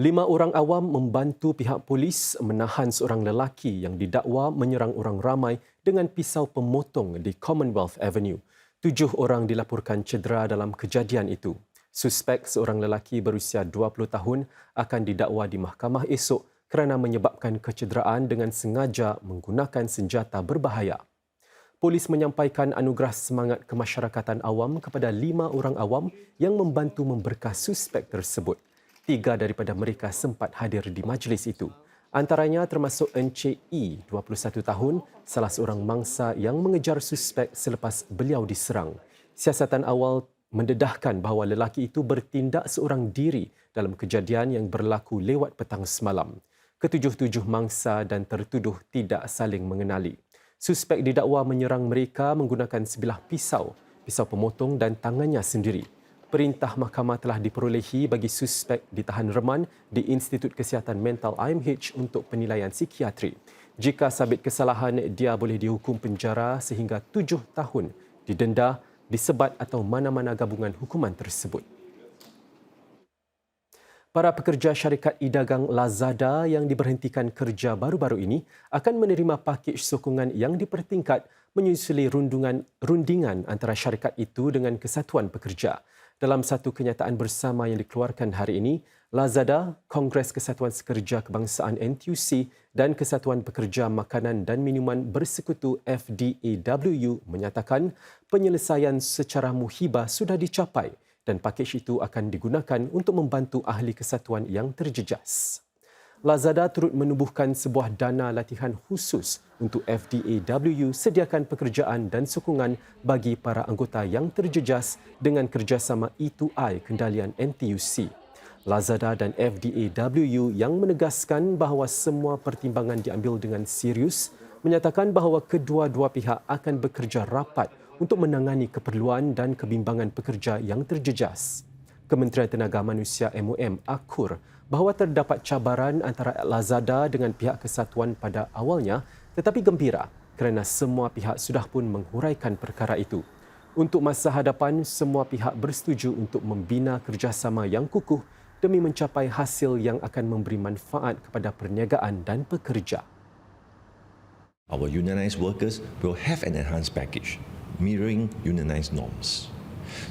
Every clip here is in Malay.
5 orang awam membantu pihak polis menahan seorang lelaki yang didakwa menyerang orang ramai dengan pisau pemotong di Commonwealth Avenue. 7 orang dilaporkan cedera dalam kejadian itu. Suspek seorang lelaki berusia 20 tahun akan didakwa di mahkamah esok kerana menyebabkan kecederaan dengan sengaja menggunakan senjata berbahaya. Polis menyampaikan anugerah semangat kemasyarakatan awam kepada 5 orang awam yang membantu memberkas suspek tersebut. 3 daripada mereka sempat hadir di majlis itu. Antaranya termasuk Encik E, 21 tahun, salah seorang mangsa yang mengejar suspek selepas beliau diserang. Siasatan awal mendedahkan bahawa lelaki itu bertindak seorang diri dalam kejadian yang berlaku lewat petang semalam. Ketujuh-tujuh mangsa dan tertuduh tidak saling mengenali. Suspek didakwa menyerang mereka menggunakan sebilah pisau pemotong dan tangannya sendiri. Perintah mahkamah telah diperolehi bagi suspek ditahan reman di Institut Kesihatan Mental IMH untuk penilaian psikiatri. Jika sabit kesalahan, dia boleh dihukum penjara sehingga 7 tahun, didenda, disebat atau mana-mana gabungan hukuman tersebut. Para pekerja syarikat e-dagang Lazada yang diberhentikan kerja baru-baru ini akan menerima pakej sokongan yang dipertingkat menyusuli rundingan antara syarikat itu dengan Kesatuan Pekerja. Dalam satu kenyataan bersama yang dikeluarkan hari ini, Lazada, Kongres Kesatuan Sekerja Kebangsaan NTUC dan Kesatuan Pekerja Makanan dan Minuman Bersekutu FDAWU menyatakan penyelesaian secara muhibah sudah dicapai dan pakej itu akan digunakan untuk membantu ahli kesatuan yang terjejas. Lazada turut menubuhkan sebuah dana latihan khusus untuk FDAWU sediakan pekerjaan dan sokongan bagi para anggota yang terjejas dengan kerjasama E2I kendalian NTUC. Lazada dan FDAWU yang menegaskan bahawa semua pertimbangan diambil dengan serius menyatakan bahawa kedua-dua pihak akan bekerja rapat untuk menangani keperluan dan kebimbangan pekerja yang terjejas. Kementerian Tenaga Manusia MOM akur bahawa terdapat cabaran antara Lazada dengan pihak kesatuan pada awalnya tetapi gembira kerana semua pihak sudah pun menghuraikan perkara itu. Untuk masa hadapan, semua pihak bersetuju untuk membina kerjasama yang kukuh demi mencapai hasil yang akan memberi manfaat kepada perniagaan dan pekerja. Our unionized workers will have an enhanced package mirroring unionized norms.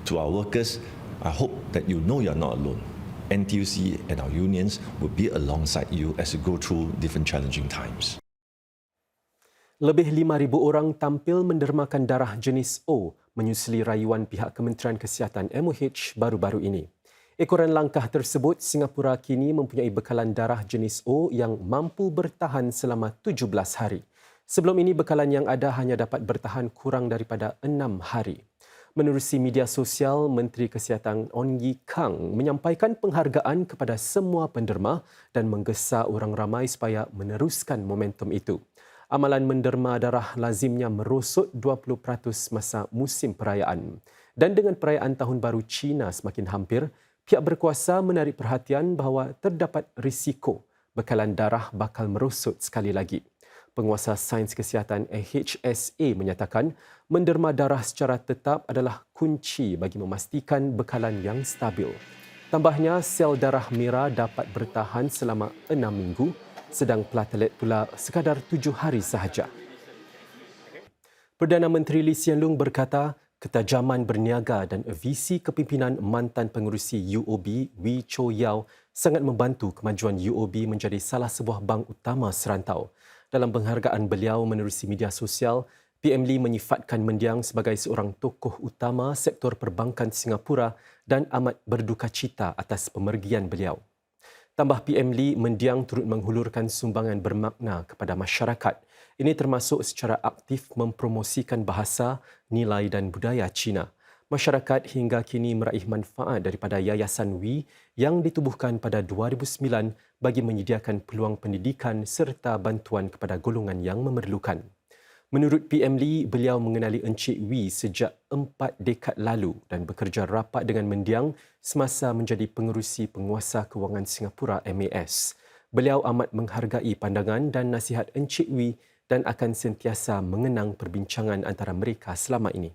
To our workers, I hope that you know you're not alone. NTUC and our unions will be alongside you as you go through different challenging times. Lebih 5,000 orang tampil mendermakan darah jenis O menyusuli rayuan pihak Kementerian Kesihatan MOH baru-baru ini. Ekoran langkah tersebut, Singapura kini mempunyai bekalan darah jenis O yang mampu bertahan selama 17 hari. Sebelum ini, bekalan yang ada hanya dapat bertahan kurang daripada 6 hari. Menerusi media sosial, Menteri Kesihatan Ong Ye Kang menyampaikan penghargaan kepada semua penderma dan menggesa orang ramai supaya meneruskan momentum itu. Amalan menderma darah lazimnya merosot 20% masa musim perayaan. Dan dengan perayaan Tahun Baru Cina semakin hampir, pihak berkuasa menarik perhatian bahawa terdapat risiko bekalan darah bakal merosot sekali lagi. Penguasa Sains Kesihatan HSA menyatakan menderma darah secara tetap adalah kunci bagi memastikan bekalan yang stabil. Tambahnya, sel darah merah dapat bertahan selama 6 minggu, sedang platelet pula sekadar 7 hari sahaja. Perdana Menteri Lee Hsien Loong berkata, ketajaman berniaga dan visi kepimpinan mantan pengerusi UOB, Wee Cho Yaw, sangat membantu kemajuan UOB menjadi salah sebuah bank utama serantau. Dalam penghargaan beliau menerusi media sosial, PM Lee menyifatkan mendiang sebagai seorang tokoh utama sektor perbankan Singapura dan amat berduka cita atas pemergian beliau. Tambah PM Lee, mendiang turut menghulurkan sumbangan bermakna kepada masyarakat. Ini termasuk secara aktif mempromosikan bahasa, nilai dan budaya Cina. Masyarakat hingga kini meraih manfaat daripada Yayasan Wee yang ditubuhkan pada 2009 bagi menyediakan peluang pendidikan serta bantuan kepada golongan yang memerlukan. Menurut PM Lee, beliau mengenali Encik Wee sejak 4 dekad lalu dan bekerja rapat dengan mendiang semasa menjadi pengerusi Penguasa Kewangan Singapura MAS. Beliau amat menghargai pandangan dan nasihat Encik Wee dan akan sentiasa mengenang perbincangan antara mereka selama ini.